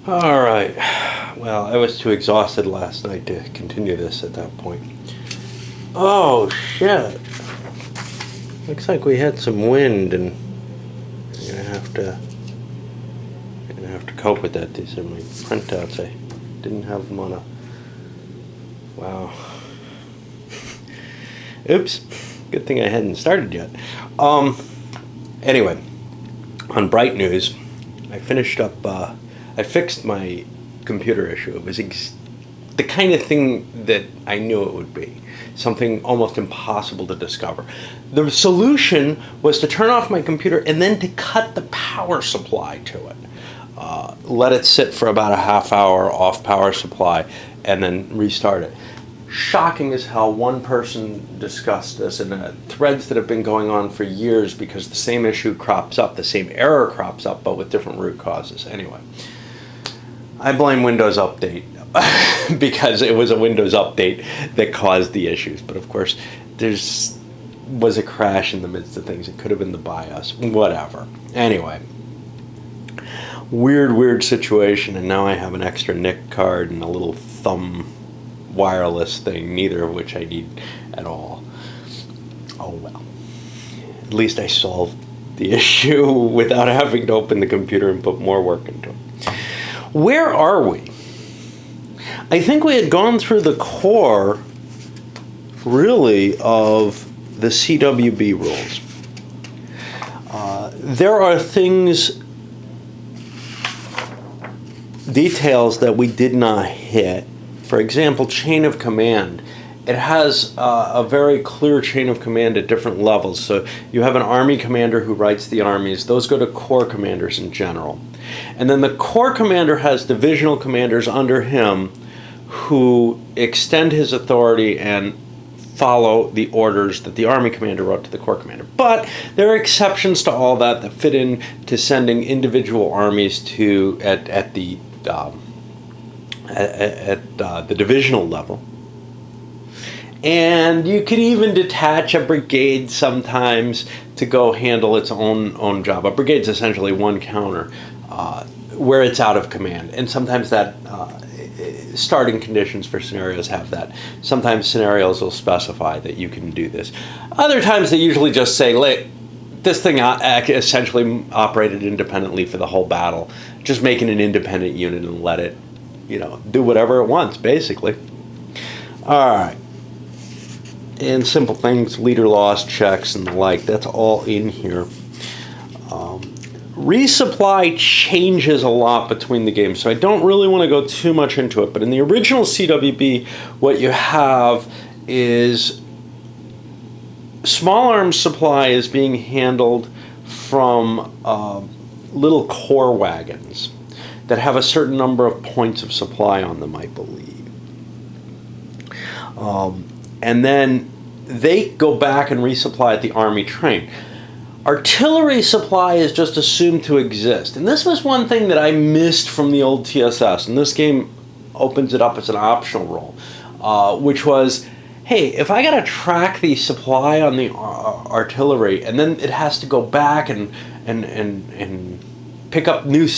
All right. Well, I was too exhausted last night to continue this at that point. Oh, shit. Looks like we had some wind, and I'm gonna have to cope with that. These are my printouts. I didn't have them on a. Wow. Oops. Good thing I hadn't started yet. Anyway, on Bright News, I finished up. I fixed my computer issue. It was the kind of thing that I knew it would be. Something almost impossible to discover. The solution was to turn off my computer and then to cut the power supply to it. Let it sit for about a half hour off power supply and then restart it. Shocking as hell, one person discussed this in threads that have been going on for years because the same issue crops up, the same error crops up, but with different root causes. Anyway, I blame Windows Update because it was a Windows Update that caused the issues. But of course, there's was a crash in the midst of things. It could have been the BIOS, whatever. Anyway, weird situation, and now I have an extra NIC card and a little thumb wireless thing, neither of which I need at all. Oh well. At least I solved the issue without having to open the computer and put more work into it. Where are we? I think we had gone through the core, really, of the CWB rules. There are details that we did not hit. For example, chain of command. It has a very clear chain of command at different levels. So you have an army commander who writes the armies. Those go to corps commanders in general. And then the corps commander has divisional commanders under him who extend his authority and follow the orders that the army commander wrote to the corps commander. But there are exceptions to all that fit in to sending individual armies to at the divisional level. And you can even detach a brigade sometimes to go handle its own job. A brigade's essentially one counter where it's out of command. And sometimes that starting conditions for scenarios have that. Sometimes scenarios will specify that you can do this. Other times they usually just say, this thing essentially operated independently for the whole battle. Just make it an independent unit and let it, do whatever it wants, basically. All right. And simple things, leader loss checks and the like, that's all in here. Resupply changes a lot between the games, so I don't really want to go too much into it, but in the original CWB, what you have is small arms supply is being handled from little corps wagons that have a certain number of points of supply on them, I believe. And then they go back and resupply at the army train. Artillery supply is just assumed to exist. And this was one thing that I missed from the old TSS. And this game opens it up as an optional role, which was, hey, if I got to track the supply on the artillery, and then it has to go back and pick up new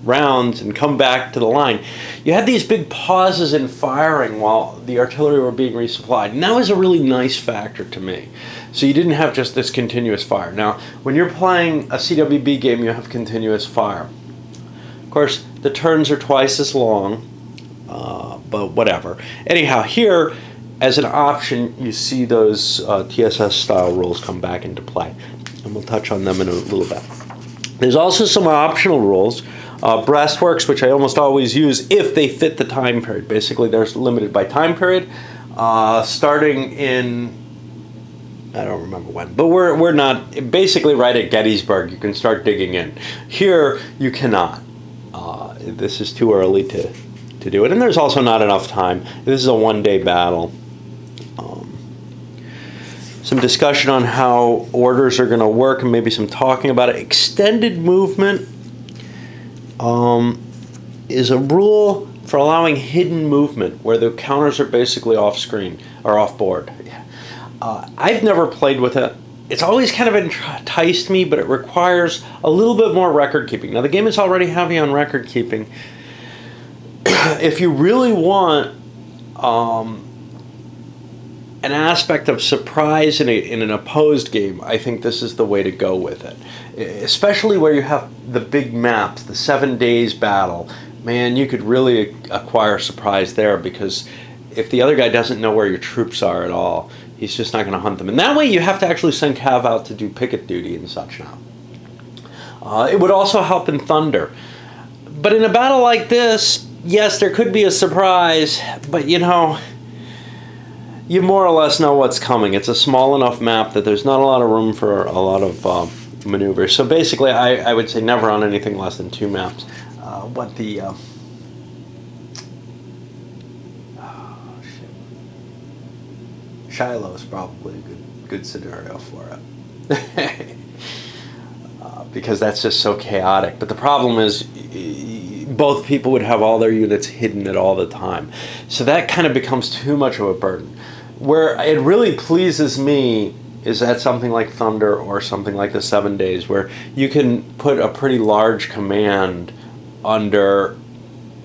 rounds and come back to the line. You had these big pauses in firing while the artillery were being resupplied, and that was a really nice factor to me. So you didn't have just this continuous fire. Now, when you're playing a CWB game, you have continuous fire. Of course, the turns are twice as long, but whatever. Anyhow, here, as an option, you see those TSS-style rules come back into play, and we'll touch on them in a little bit. There's also some optional rules. Breastworks, which I almost always use if they fit the time period. Basically, they're limited by time period, starting in, I don't remember when, but we're not, basically right at Gettysburg, you can start digging in. Here, you cannot. This is too early to do it, and there's also not enough time. This is a one-day battle. Some discussion on how orders are going to work and maybe some talking about it. Extended movement is a rule for allowing hidden movement where the counters are basically off screen or off board. I've never played with it. it's always kind of enticed me, but it requires a little bit more record keeping. Now, the game is already heavy on record keeping. If you really want an aspect of surprise in an opposed game, I think this is the way to go with it. Especially where you have the big maps, the 7 days battle. Man, you could really acquire surprise there, because if the other guy doesn't know where your troops are at all, he's just not going to hunt them. And that way you have to actually send Cav out to do picket duty and such now. It would also help in Thunder. But in a battle like this, yes, there could be a surprise, but you know, you more or less know what's coming. It's a small enough map that there's not a lot of room for a lot of maneuvers. So basically, I would say never on anything less than 2 maps. Shiloh is probably a good scenario for it. Because that's just so chaotic. But the problem is, both people would have all their units hidden at all the time. So that kind of becomes too much of a burden. Where it really pleases me is at something like Thunder or something like the 7 days, where you can put a pretty large command under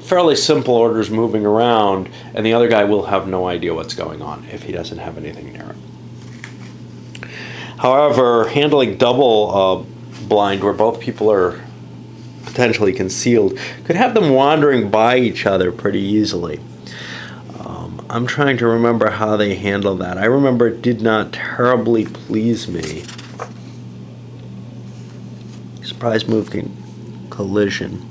fairly simple orders moving around, and the other guy will have no idea what's going on if he doesn't have anything near it. However, handling double blind, where both people are potentially concealed, could have them wandering by each other pretty easily. I'm trying to remember how they handle that. I remember it did not terribly please me. Surprise move collision.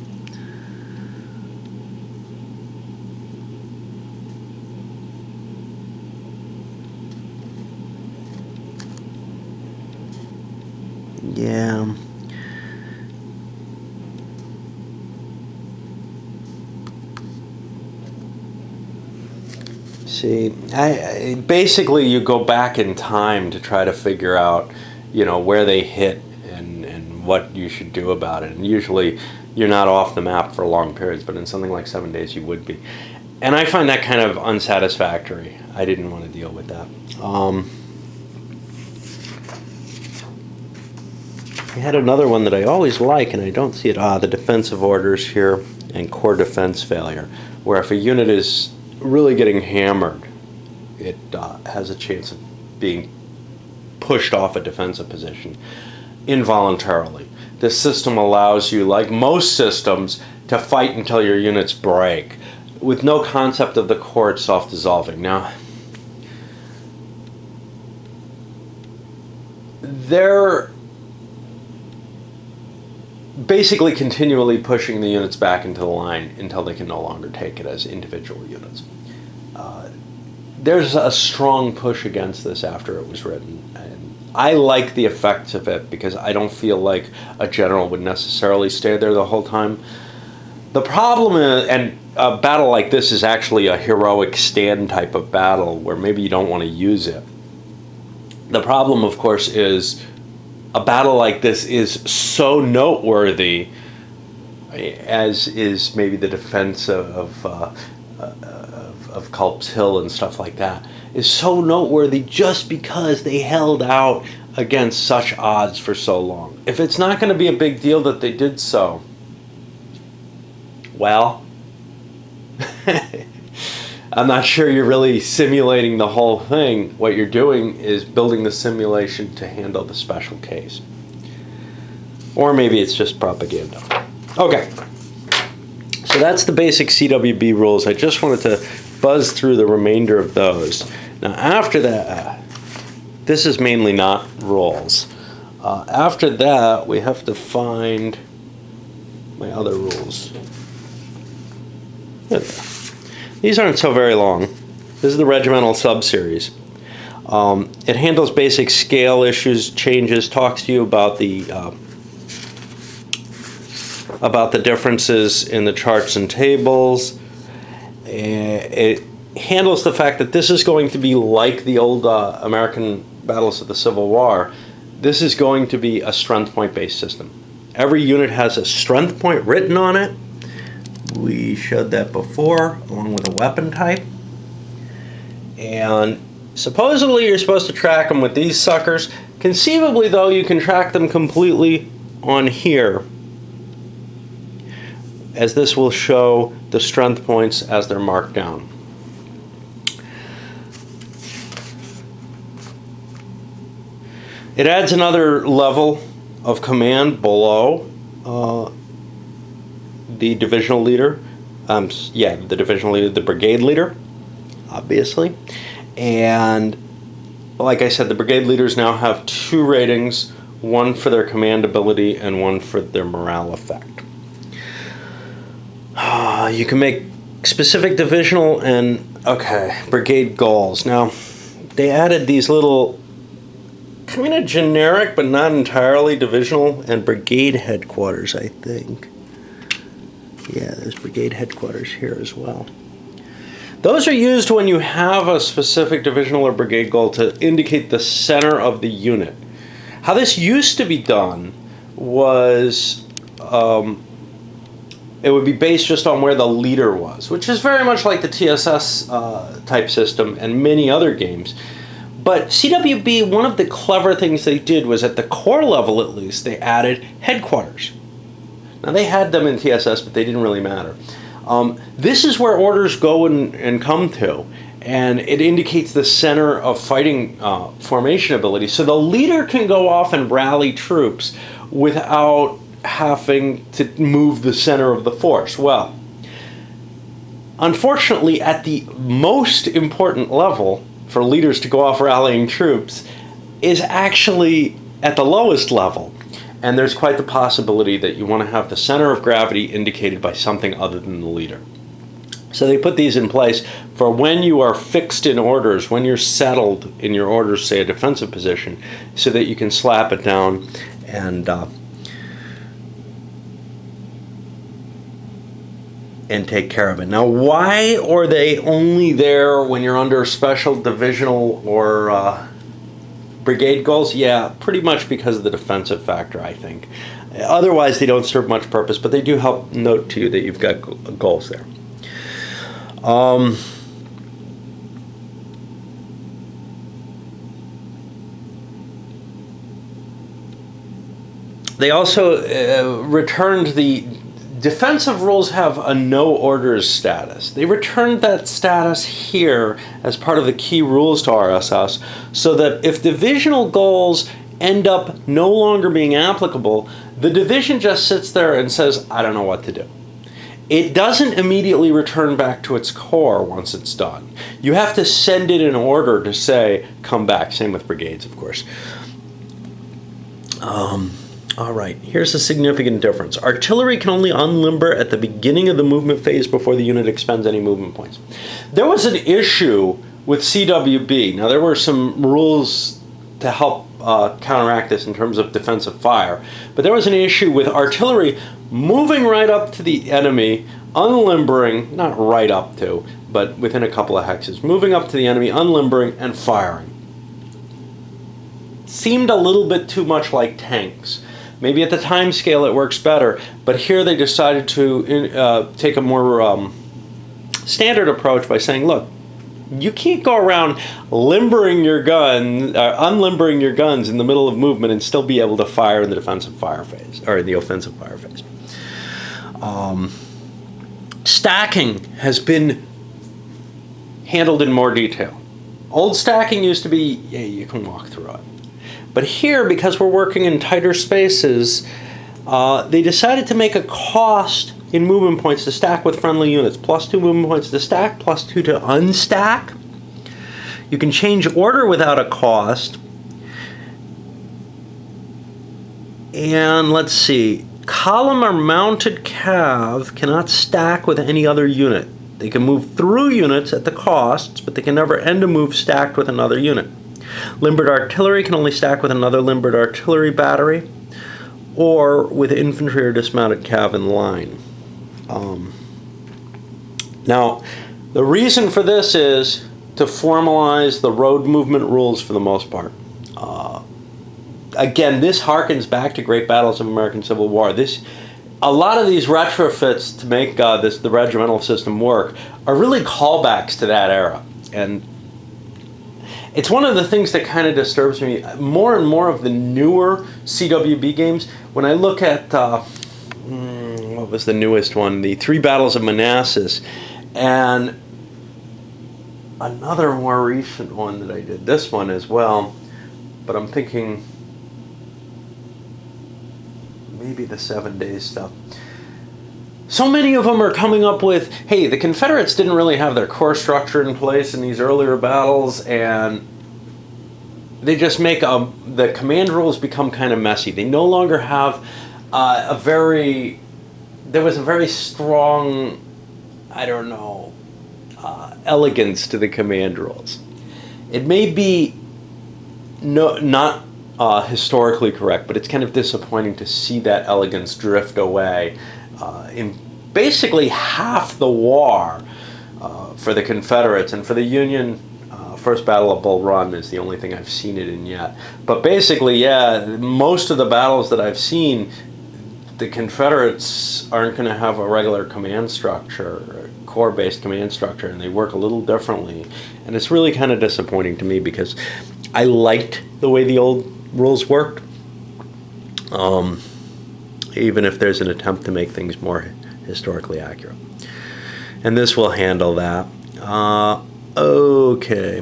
Yeah. See, basically you go back in time to try to figure out, you know, where they hit and what you should do about it. And usually you're not off the map for long periods, but in something like 7 days you would be. And I find that kind of unsatisfactory. I didn't want to deal with that. I had another one that I always like, and I don't see it. The defensive orders here and core defense failure, where if a unit is really getting hammered, it has a chance of being pushed off a defensive position involuntarily. This system allows you, like most systems, to fight until your units break, with no concept of the core itself dissolving. Now, they're basically continually pushing the units back into the line until they can no longer take it as individual units. There's a strong push against this after it was written, and I like the effects of it because I don't feel like a general would necessarily stay there the whole time. The problem is, and a battle like this is actually a heroic stand type of battle where maybe you don't want to use it. The problem, of course, is a battle like this is so noteworthy, as is maybe the defense of Culp's Hill and stuff like that, is so noteworthy just because they held out against such odds for so long. If it's not going to be a big deal that they did so, well, I'm not sure you're really simulating the whole thing. What you're doing is building the simulation to handle the special case. Or maybe it's just propaganda. Okay. So that's the basic CWB rules. I just wanted to buzz through the remainder of those. Now after that, this is mainly not rules. After that, we have to find my other rules. These aren't so very long. This is the regimental subseries. It handles basic scale issues, changes, talks to you about the differences in the charts and tables. It handles the fact that this is going to be like the old American battles of the Civil War. This is going to be a strength point based system. Every unit has a strength point written on it. We showed that before, along with a weapon type. And supposedly you're supposed to track them with these suckers. Conceivably, though, you can track them completely on here, as this will show the strength points as they're marked down. It adds another level of command below the divisional leader. The divisional leader, the brigade leader, obviously. And like I said, the brigade leaders now have 2 ratings, one for their command ability and one for their morale effect. You can make specific divisional and, brigade goals. Now, they added these little kind of generic but not entirely divisional and brigade headquarters, I think. Yeah, there's brigade headquarters here as well. Those are used when you have a specific divisional or brigade goal to indicate the center of the unit. How this used to be done was it would be based just on where the leader was, which is very much like the TSS type system and many other games. But CWB, one of the clever things they did was at the core level at least, they added headquarters. Now they had them in TSS, but they didn't really matter. This is where orders go and come to, and it indicates the center of fighting formation ability. So the leader can go off and rally troops without having to move the center of the force. Well, unfortunately, at the most important level for leaders to go off rallying troops is actually at the lowest level. And there's quite the possibility that you want to have the center of gravity indicated by something other than the leader. So they put these in place for when you are fixed in orders, when you're settled in your orders, say a defensive position, so that you can slap it down and take care of it. Now, why are they only there when you're under special divisional or brigade goals? Yeah, pretty much because of the defensive factor, I think. Otherwise, they don't serve much purpose, but they do help note to you that you've got goals there. They also returned the defensive rules have a no orders status. They returned that status here as part of the key rules to RSS, so that if divisional goals end up no longer being applicable, the division just sits there and says, I don't know what to do. It doesn't immediately return back to its core once it's done. You have to send it an order to say, come back. Same with brigades, of course. All right, here's a significant difference. Artillery can only unlimber at the beginning of the movement phase before the unit expends any movement points. There was an issue with CWB. Now, there were some rules to help counteract this in terms of defensive fire, but there was an issue with artillery moving right up to the enemy, unlimbering, not right up to, but within a couple of hexes, moving up to the enemy, unlimbering, and firing. Seemed a little bit too much like tanks. Maybe at the time scale it works better, but here they decided to take a more standard approach by saying, look, you can't go around unlimbering your guns in the middle of movement and still be able to fire in the defensive fire phase, or in the offensive fire phase. Stacking has been handled in more detail. Old stacking used to be, yeah, you can walk through it. But here, because we're working in tighter spaces, they decided to make a cost in movement points to stack with friendly units. +2 movement points to stack, +2 to unstack. You can change order without a cost. And let's see. Column or mounted cav cannot stack with any other unit. They can move through units at the costs, but they can never end a move stacked with another unit. Limbered artillery can only stack with another limbered artillery battery or with infantry or dismounted cav in line. Now, the reason for this is to formalize the road movement rules for the most part. Again, this harkens back to Great Battles of American Civil War. A lot of these retrofits to make the regimental system work are really callbacks to that era. And it's one of the things that kind of disturbs me. More and more of the newer CWB games, when I look at, what was the newest one? The Three Battles of Manassas, and another more recent one that I did, this one as well, but I'm thinking maybe the 7 Days stuff. So many of them are coming up with, hey, the Confederates didn't really have their core structure in place in these earlier battles, and they just make the command rules become kind of messy. They no longer have there was a very strong, I don't know, elegance to the command rules. It may be not historically correct, but it's kind of disappointing to see that elegance drift away in basically half the war for the Confederates. And for the Union, First Battle of Bull Run is the only thing I've seen it in yet. But basically, yeah, most of the battles that I've seen, the Confederates aren't going to have a regular command structure, core-based command structure, and they work a little differently. And it's really kind of disappointing to me because I liked the way the old rules worked. Even if there's an attempt to make things more historically accurate. And this will handle that. Okay.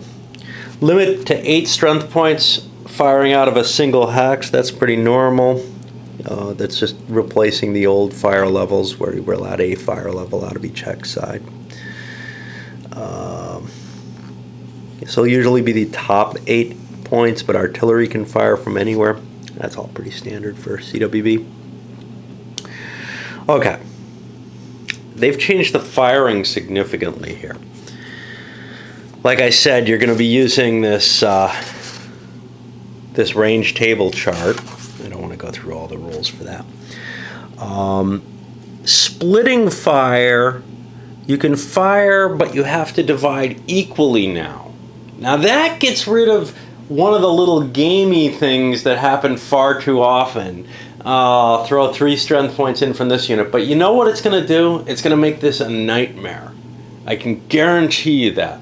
Limit to 8 strength points firing out of a single hex. That's pretty normal. That's just replacing the old fire levels where you were allowed a fire level out of each hex side. So it'll usually be the top 8 points, but artillery can fire from anywhere. That's all pretty standard for CWB. Okay, they've changed the firing significantly here. Like I said, you're going to be using this this range table chart. I don't want to go through all the rules for that. Splitting fire, you can fire, but you have to divide equally now. Now that gets rid of one of the little gamey things that happen far too often. Throw 3 strength points in from this unit. But you know what it's going to do? It's going to make this a nightmare. I can guarantee you that.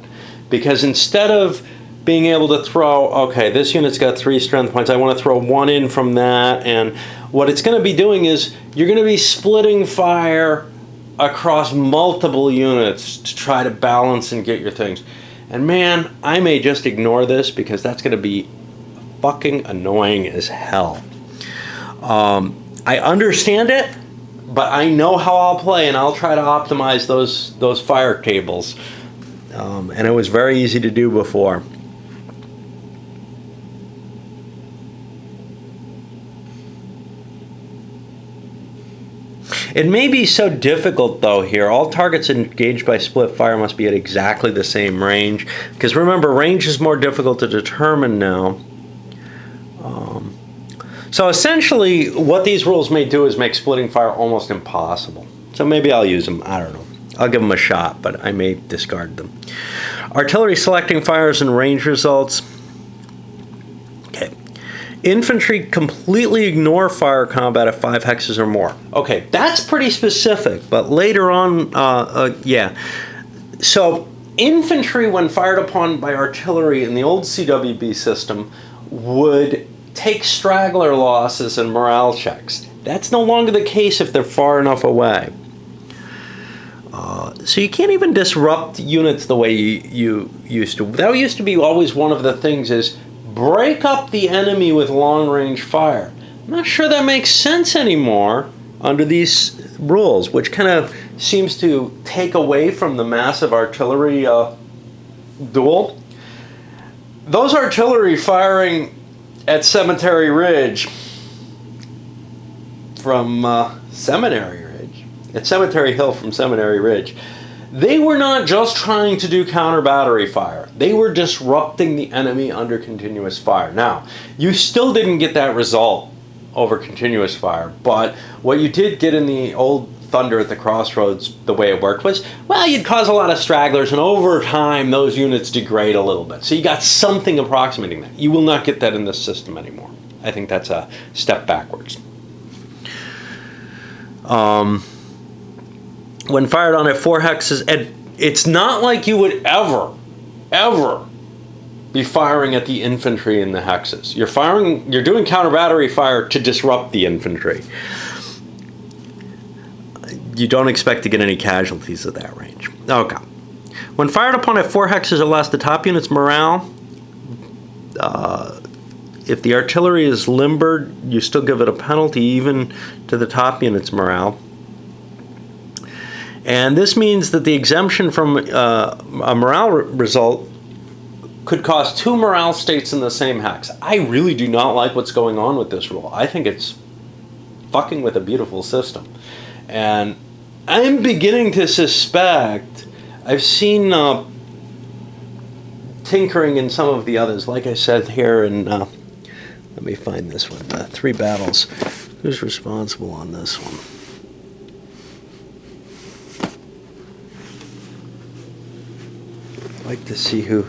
Because instead of being able to throw, okay, this unit's got 3 strength points, I want to throw 1 in from that. And what it's going to be doing is you're going to be splitting fire across multiple units to try to balance and get your things. And man, I may just ignore this because that's going to be fucking annoying as hell. I understand it, but I know how I'll play, and I'll try to optimize those fire tables. And it was very easy to do before. It may be so difficult, though, here. All targets engaged by split fire must be at exactly the same range. Because remember, range is more difficult to determine now. So essentially, what these rules may do is make splitting fire almost impossible. So maybe I'll use them. I don't know. I'll give them a shot, but I may discard them. Artillery selecting fires and range results. Okay. Infantry completely ignore fire combat at 5 hexes or more. Okay, that's pretty specific, but later on, yeah. So infantry, when fired upon by artillery in the old CWB system, would take straggler losses and morale checks. That's no longer the case if they're far enough away. So you can't even disrupt units the way you used to. That used to be always one of the things is break up the enemy with long-range fire. I'm not sure that makes sense anymore under these rules, which kind of seems to take away from the massive artillery duel. Those artillery firing at Cemetery Ridge from Seminary Ridge, at Cemetery Hill from Seminary Ridge, they were not just trying to do counter battery fire. They were disrupting the enemy under continuous fire. Now, you still didn't get that result over continuous fire, but what you did get in the old Thunder at the Crossroads, the way it worked was, well, you'd cause a lot of stragglers, and over time, those units degrade a little bit. So you got something approximating that. You will not get that in this system anymore. I think that's a step backwards. When fired on at 4 hexes, it's not like you would ever be firing at the infantry in the hexes. You're doing counter battery fire to disrupt the infantry. You don't expect to get any casualties at that range. Okay. When fired upon at 4 hexes or less, the top unit's morale, if the artillery is limbered, you still give it a penalty even to the top unit's morale. And this means that the exemption from a morale result could cause 2 morale states in the same hex. I really do not like what's going on with this rule. I think it's fucking with a beautiful system. And I'm beginning to suspect, I've seen tinkering in some of the others, like I said here, and let me find this one, 3 battles. Who's responsible on this one? I'd like to see who.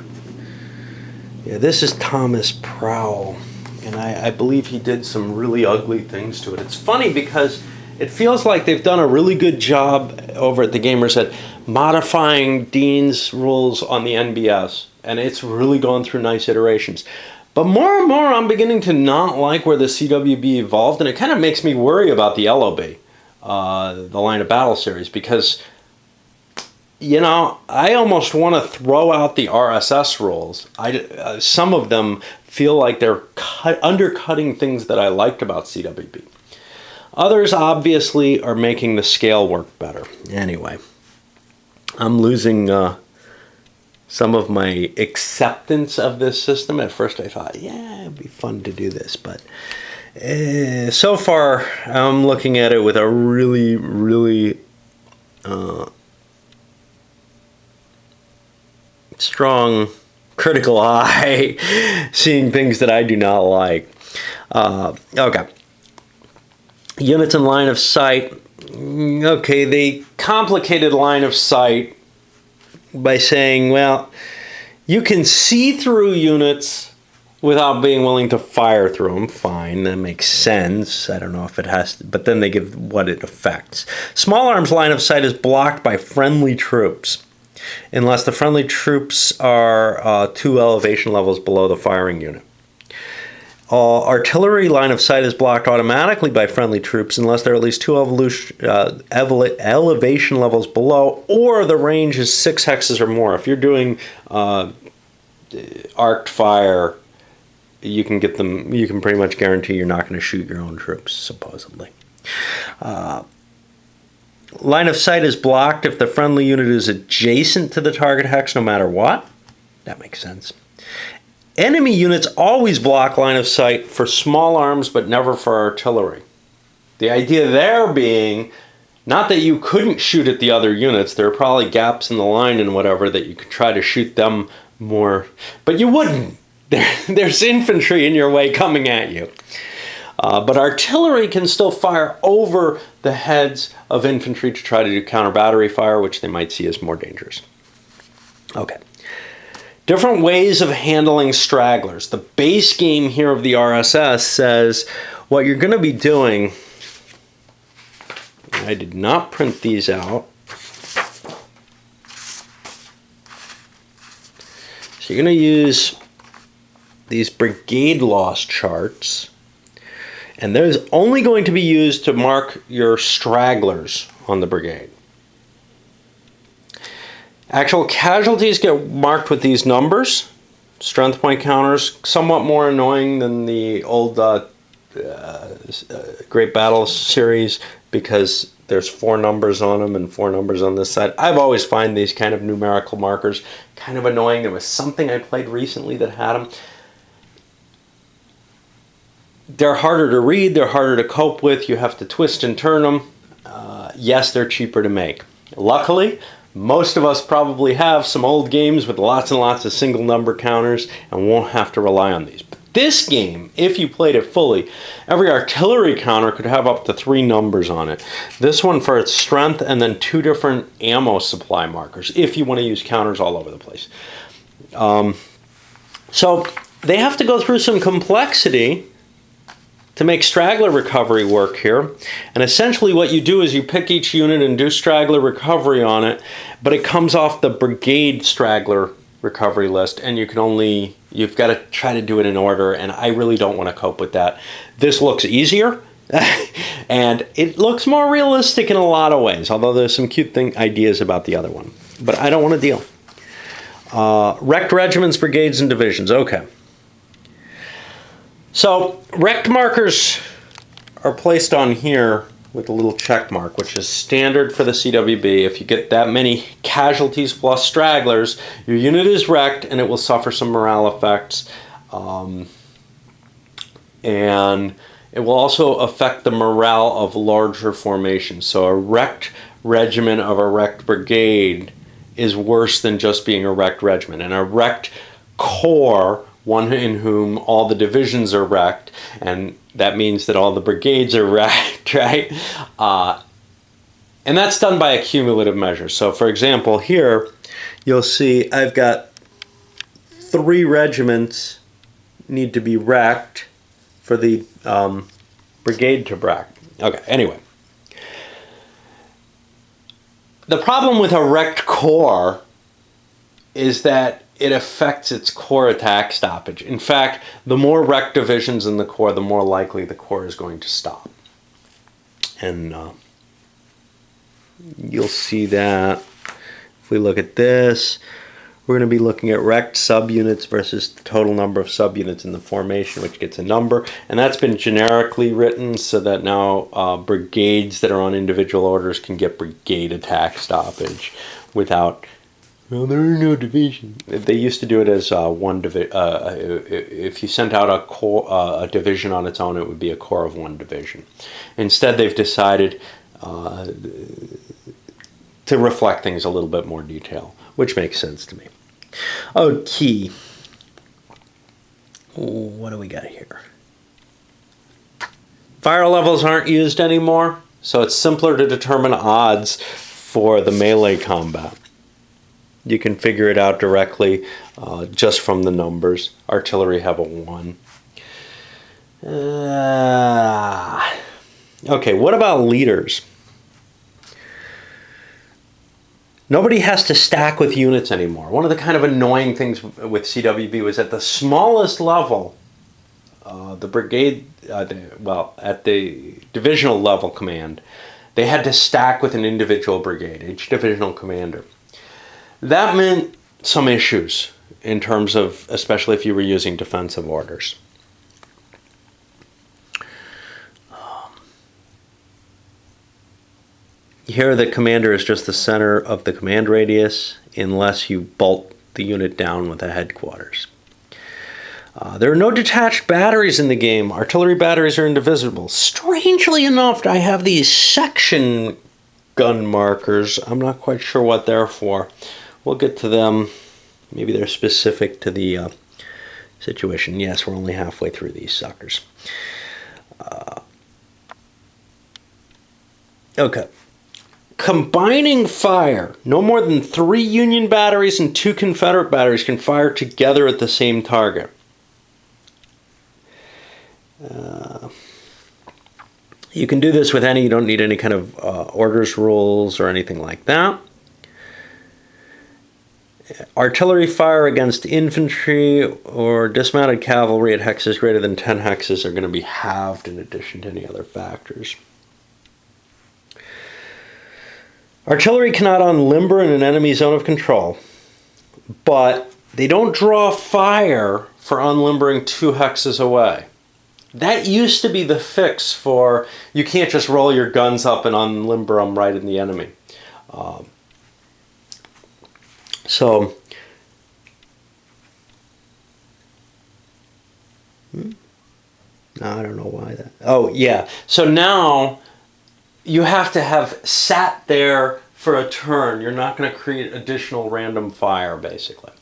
Yeah, this is Thomas Prowl, and I believe he did some really ugly things to it. It's funny because it feels like they've done a really good job over at the Gamers Head modifying Dean's rules on the NBS, and it's really gone through nice iterations. But more and more, I'm beginning to not like where the CWB evolved, and it kind of makes me worry about the LOB, the Line of Battle series, because, you know, I almost want to throw out the RSS rules. Some of them feel like they're undercutting things that I liked about CWB. Others obviously are making the scale work better. Anyway, I'm losing some of my acceptance of this system. At first I thought, yeah, it'd be fun to do this, but so far I'm looking at it with a really, really strong critical eye, seeing things that I do not like. Okay. Units in line of sight. Okay, they complicated line of sight by saying, well, you can see through units without being willing to fire through them. Fine, that makes sense. I don't know if it has to, but then they give what it affects. Small arms line of sight is blocked by friendly troops unless the friendly troops are 2 elevation levels below the firing unit. Artillery line of sight is blocked automatically by friendly troops unless they're at least 2 elevation levels below, or the range is 6 hexes or more. If you're doing arced fire, you can get them. You can pretty much guarantee you're not going to shoot your own troops, supposedly. Line of sight is blocked if the friendly unit is adjacent to the target hex, no matter what. That makes sense. Enemy units always block line of sight for small arms, but never for artillery. The idea there being, not that you couldn't shoot at the other units, there are probably gaps in the line and whatever that you could try to shoot them more, but you wouldn't. There's infantry in your way coming at you. But artillery can still fire over the heads of infantry to try to do counter battery fire, which they might see as more dangerous. Okay. Different ways of handling stragglers. The base game here of the RSS says what you're going to be doing. I did not print these out. So you're going to use these brigade loss charts, and there's only going to be used to mark your stragglers on the brigade. Actual casualties get marked with these numbers. Strength point counters, somewhat more annoying than the old Great Battles series because there's 4 numbers on them and 4 numbers on this side. I've always find these kind of numerical markers kind of annoying. There was something I played recently that had them. They're harder to read, they're harder to cope with, you have to twist and turn them. Yes, they're cheaper to make. Luckily, most of us probably have some old games with lots and lots of single number counters and won't have to rely on these. But this game, if you played it fully, every artillery counter could have up to 3 numbers on it. This one for its strength, and then 2 different ammo supply markers if you want to use counters all over the place. So they have to go through some complexity to make straggler recovery work here. And essentially what you do is you pick each unit and do straggler recovery on it, but it comes off the brigade straggler recovery list, and you You've got to try to do it in order, and I really don't want to cope with that. This looks easier, and it looks more realistic in a lot of ways, although there's some cute ideas about the other one. But I don't want to deal. Rect regiments, brigades, and divisions. Okay. So, rect markers are placed on here with a little check mark, which is standard for the CWB. If you get that many casualties plus stragglers, your unit is wrecked and it will suffer some morale effects. And it will also affect the morale of larger formations. So a wrecked regiment of a wrecked brigade is worse than just being a wrecked regiment. And a wrecked corps, one in whom all the divisions are wrecked, and that means that all the brigades are wrecked, right? And that's done by a cumulative measure. So for example, here you'll see I've got 3 regiments need to be wrecked for the brigade to wreck. Okay, anyway. The problem with a wrecked corps is that it affects its corps attack stoppage. In fact, the more wrecked divisions in the corps, the more likely the corps is going to stop. And you'll see that if we look at this. We're going to be looking at wrecked subunits versus the total number of subunits in the formation, which gets a number. And that's been generically written so that now brigades that are on individual orders can get brigade attack stoppage without... Well, there are no divisions. They used to do it as one division. If you sent out a division on its own, it would be a corps of 1 division. Instead, they've decided to reflect things a little bit more detail, which makes sense to me. Okay. What do we got here? Fire levels aren't used anymore, so it's simpler to determine odds for the melee combat. You can figure it out directly just from the numbers. Artillery have a 1. Okay, what about leaders? Nobody has to stack with units anymore. One of the kind of annoying things with CWB was at the smallest level, the brigade, at the divisional level command, they had to stack with an individual brigade, each divisional commander. That meant some issues in terms of, especially if you were using defensive orders. Here the commander is just the center of the command radius unless you bolt the unit down with a headquarters. There are no detached batteries in the game. Artillery batteries are indivisible. Strangely enough, I have these section gun markers. I'm not quite sure what they're for. We'll get to them. Maybe they're specific to the situation. Yes, we're only halfway through these suckers. Okay. Combining fire. No more than 3 Union batteries and 2 Confederate batteries can fire together at the same target. You can do this with any, you don't need any kind of orders rules or anything like that. Artillery fire against infantry or dismounted cavalry at hexes greater than 10 hexes are going to be halved in addition to any other factors. Artillery cannot unlimber in an enemy zone of control, but they don't draw fire for unlimbering 2 hexes away. That used to be the fix for, you can't just roll your guns up and unlimber them right in the enemy. So, I don't know why that. Oh, yeah. So now you have to have sat there for a turn. You're not going to create additional random fire, basically.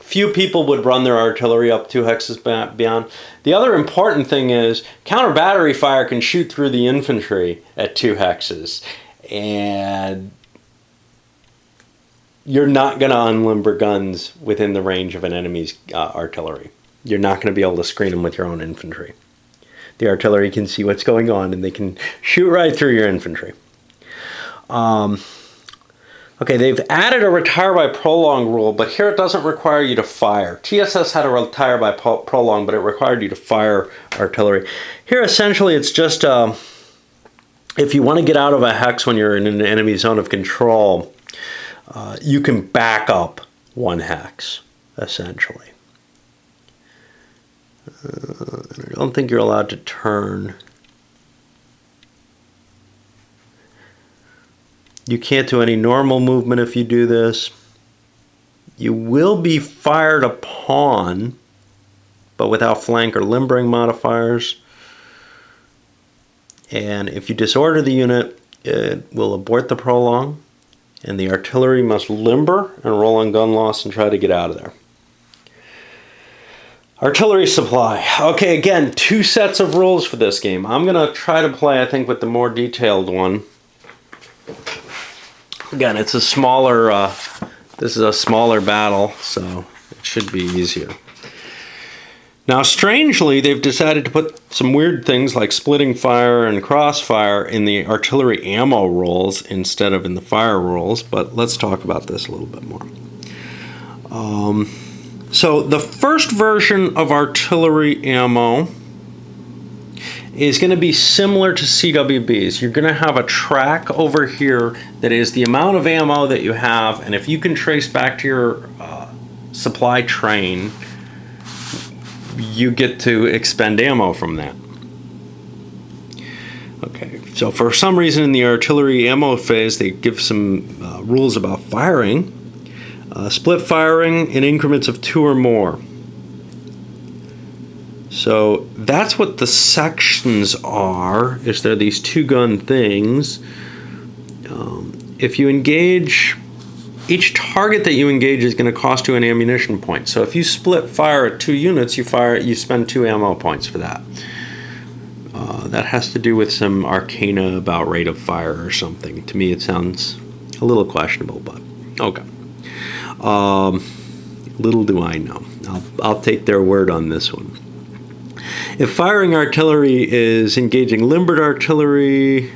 Few people would run their artillery up 2 hexes beyond. The other important thing is counter battery fire can shoot through the infantry at 2 hexes. And you're not going to unlimber guns within the range of an enemy's artillery. You're not going to be able to screen them with your own infantry. The artillery can see what's going on and they can shoot right through your infantry. Okay, they've added a retire by prolong rule, but here it doesn't require you to fire. TSS had a retire by prolong, but it required you to fire artillery. Here, essentially, it's just if you want to get out of a hex when you're in an enemy zone of control, you can back up one hex, essentially. I don't think you're allowed to turn. You can't do any normal movement if you do this. You will be fired upon, but without flank or limbering modifiers. And if you disorder the unit, it will abort the prolong, and the artillery must limber and roll on gun loss and try to get out of there. Artillery supply. Okay, again, 2 sets of rules for this game. I'm going to try to play, I think, with the more detailed one. Again, it's a smaller, this is a smaller battle, so it should be easier. Now, strangely, they've decided to put some weird things like splitting fire and crossfire in the artillery ammo rules instead of in the fire rules, but let's talk about this a little bit more. So the first version of artillery ammo is going to be similar to CWBs. You're going to have a track over here that is the amount of ammo that you have, and if you can trace back to your supply train, you get to expend ammo from that. Okay, so for some reason in the artillery ammo phase, they give some rules about firing. Split firing in increments of 2 or more. So that's what the sections are, is there these 2-gun things. If you engage, each target that you engage is going to cost you an ammunition point. So if you split fire at 2 units, you spend 2 ammo points for that. That has to do with some arcana about rate of fire or something. To me it sounds a little questionable, but okay. Little do I know. I'll take their word on this one. If firing artillery is engaging limbered artillery,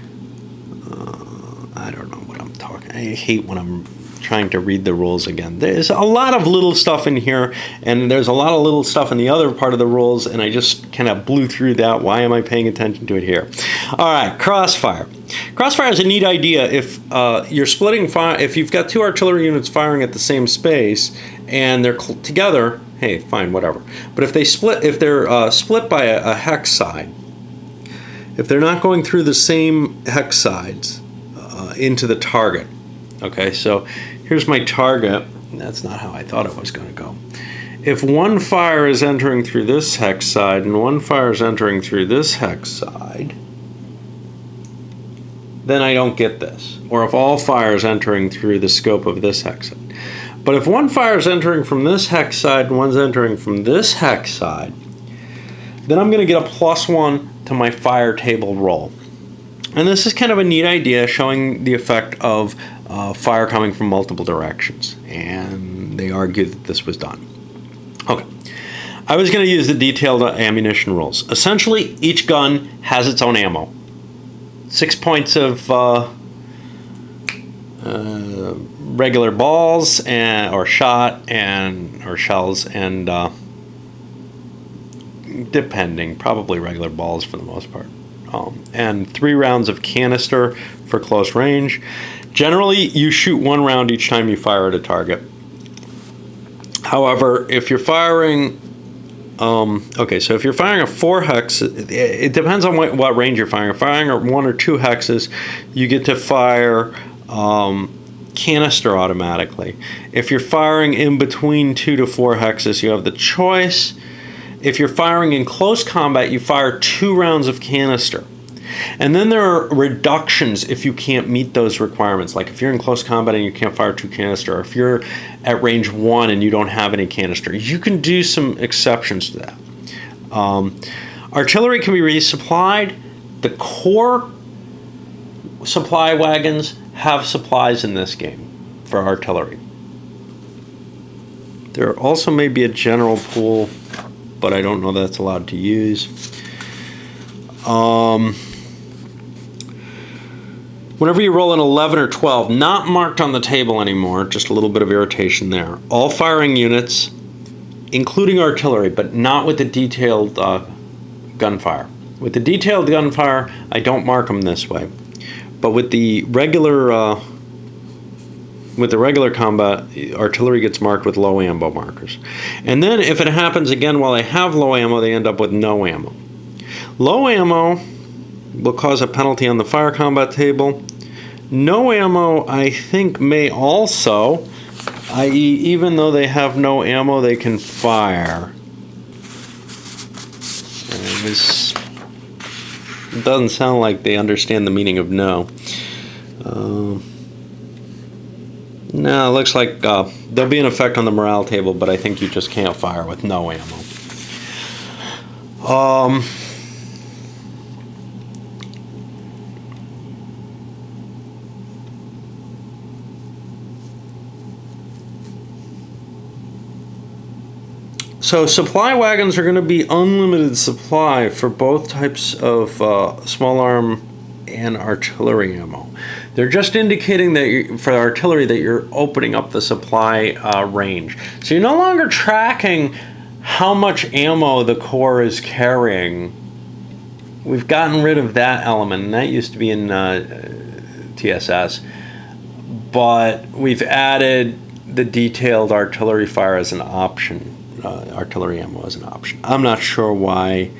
I don't know what I'm talking. I hate when I'm trying to read the rules again. There's a lot of little stuff in here, and there's a lot of little stuff in the other part of the rules, and I just kind of blew through that. Why am I paying attention to it here? All right, crossfire. Crossfire is a neat idea if you're splitting fire. If you've got 2 artillery units firing at the same space and they're together, hey, fine, whatever. But if they're split by a hex side, if they're not going through the same hex sides into the target. Okay, so here's my target. That's not how I thought it was going to go. If one fire is entering through this hex side and one fire is entering through this hex side, then I don't get this. Or if all fire is entering through the scope of this hex side. But if one fire is entering from this hex side and one's entering from this hex side, then I'm going to get a +1 to my fire table roll. And this is kind of a neat idea showing the effect of fire coming from multiple directions. And they argued that this was done. Okay. I was going to use the detailed ammunition rules. Essentially, each gun has its own ammo. 6 points of regular balls or shot or shells, and depending, probably regular balls for the most part. And 3 rounds of canister for close range. Generally, you shoot 1 round each time you fire at a target. However, if you're firing, so if you're firing a 4 hex, it depends on what range you're firing. If you're firing 1 or 2 hexes, you get to fire canister automatically. If you're firing in between 2 to 4 hexes, you have the choice. If you're firing in close combat, you fire 2 rounds of canister. And then there are reductions if you can't meet those requirements. Like if you're in close combat and you can't fire 2 canister, or if you're at range 1 and you don't have any canister, you can do some exceptions to that. Artillery can be resupplied. The core supply wagons have supplies in this game for artillery. There also may be a general pool, but I don't know that's allowed to use. Whenever you roll an 11 or 12, not marked on the table anymore, just a little bit of irritation there. All firing units, including artillery, but not with the detailed gunfire. With the detailed gunfire, I don't mark them this way. But with the regular combat, artillery gets marked with low ammo markers. And then if it happens again while they have low ammo, they end up with no ammo. Low ammo will cause a penalty on the fire combat table. No ammo, I think, may also, i.e. even though they have no ammo, they can fire. And it doesn't sound like they understand the meaning of no. No, it looks like there'll be an effect on the morale table, but I think you just can't fire with no ammo. So supply wagons are going to be unlimited supply for both types of small arm and artillery ammo. They're just indicating that for artillery that you're opening up the supply range. So you're no longer tracking how much ammo the Corps is carrying. We've gotten rid of that element, and that used to be in TSS. But we've added the detailed artillery fire as an option. Artillery ammo as an option. I'm not sure why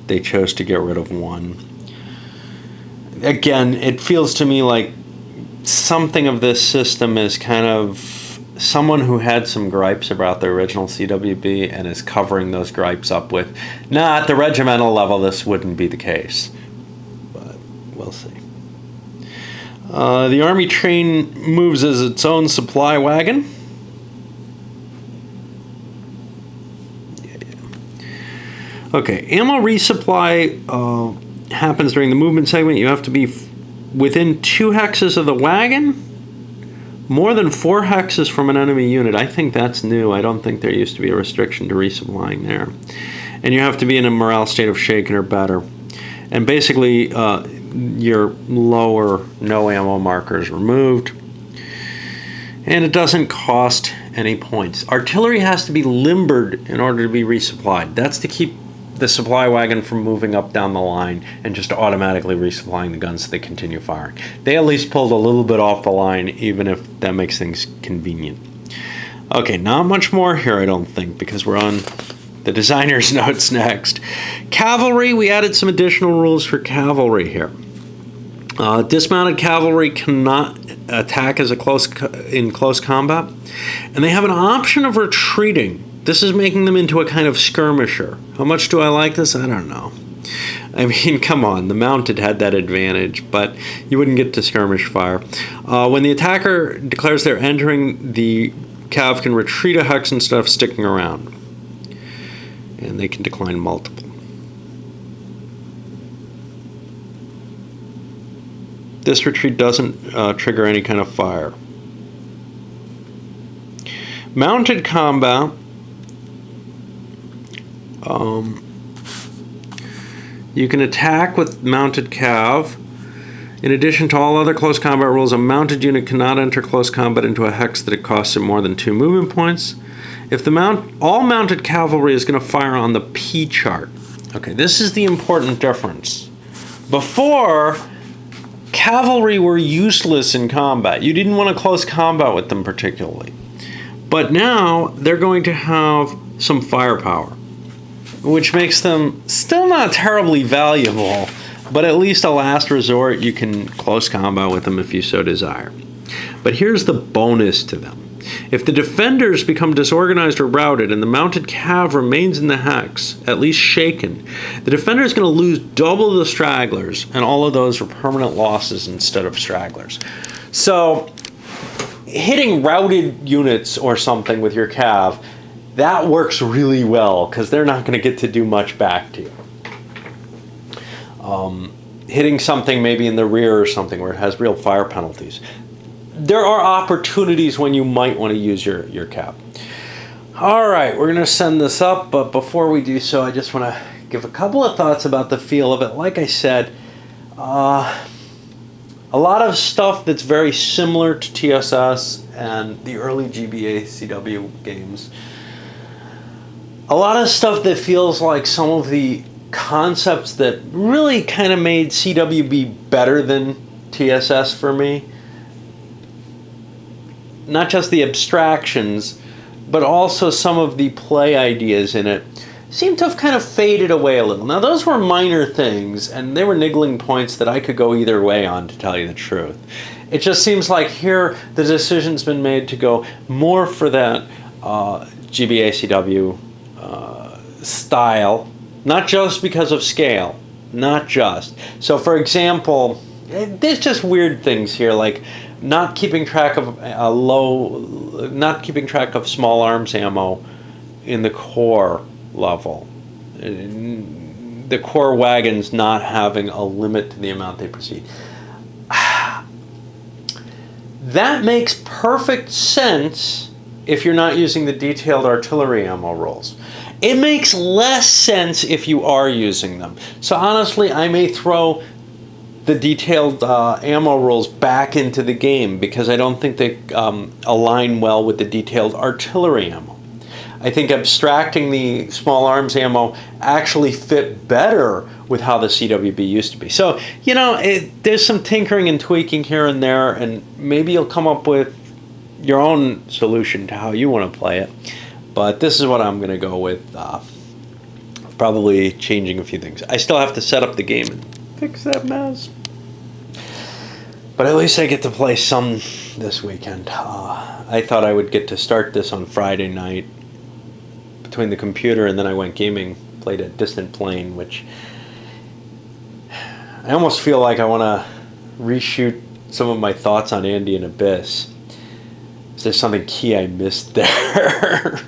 they chose to get rid of one. Again, it feels to me like something of this system is kind of someone who had some gripes about the original CWB and is covering those gripes up with, nah, at the regimental level this wouldn't be the case. But we'll see. The Army train moves as its own supply wagon. Okay, ammo resupply happens during the movement segment. You have to be within 2 hexes of the wagon, more than 4 hexes from an enemy unit. I think that's new. I don't think there used to be a restriction to resupplying there. And you have to be in a morale state of shaken or better. And basically, your lower no ammo marker is removed. And it doesn't cost any points. Artillery has to be limbered in order to be resupplied. That's to keep the supply wagon from moving up down the line and just automatically resupplying the guns so they continue firing. They at least pulled a little bit off the line, even if that makes things convenient. Okay, not much more here, I don't think, because we're on the designer's notes next. Cavalry, we added some additional rules for cavalry here. Dismounted cavalry cannot attack as in close combat, and they have an option of retreating. This is making them into a kind of skirmisher. How much do I like this? I don't know. I mean, come on, the mounted had that advantage, but you wouldn't get to skirmish fire. When the attacker declares they're entering, the cav can retreat a hex instead of sticking around. And they can decline multiple. This retreat doesn't trigger any kind of fire. Mounted combat. You can attack with mounted cav. In addition to all other close combat rules, a mounted unit cannot enter close combat into a hex that it costs it more than 2 movement points. If all mounted cavalry is going to fire on the P chart. Okay, this is the important difference. Before, cavalry were useless in combat. You didn't want to close combat with them particularly. But now they're going to have some firepower, which makes them still not terribly valuable, but at least a last resort, you can close combat with them if you so desire. But here's the bonus to them. If the defenders become disorganized or routed and the mounted cav remains in the hex, at least shaken, the defender is going to lose double the stragglers, and all of those are permanent losses instead of stragglers. So hitting routed units or something with your cav, that works really well because they're not going to get to do much back to you. Hitting something maybe in the rear or something where it has real fire penalties. There are opportunities when you might want to use your cav. All right, we're going to send this up, but before we do so, I just want to give a couple of thoughts about the feel of it. Like I said, A lot of stuff that's very similar to TSS and the early GBA CW games. A lot of stuff that feels like some of the concepts that really kind of made CWB better than TSS for me. Not just the abstractions, but also some of the play ideas in it seem to have kind of faded away a little. Now, those were minor things, and they were niggling points that I could go either way on, to tell you the truth. It just seems like here the decision's been made to go more for that GBA-CW style, not just because of scale, not just. So, for example, there's just weird things here, like not keeping track of not keeping track of small arms ammo in the core level. The core wagons not having a limit to the amount they proceed. That makes perfect sense if you're not using the detailed artillery ammo rolls. It makes less sense if you are using them. So honestly, I may throw the detailed ammo rolls back into the game because I don't think they align well with the detailed artillery ammo. I think abstracting the small arms ammo actually fit better with how the CWB used to be. So, you know, there's some tinkering and tweaking here and there, and maybe you'll come up with your own solution to how you want to play it. But this is what I'm going to go with, probably changing a few things. I still have to set up the game and fix that mess. But at least I get to play some this weekend. I thought I would get to start this on Friday night between the computer, and then I went gaming, played a Distant Plane, which I almost feel like I want to reshoot some of my thoughts on Andean Abyss. Is there something key I missed there?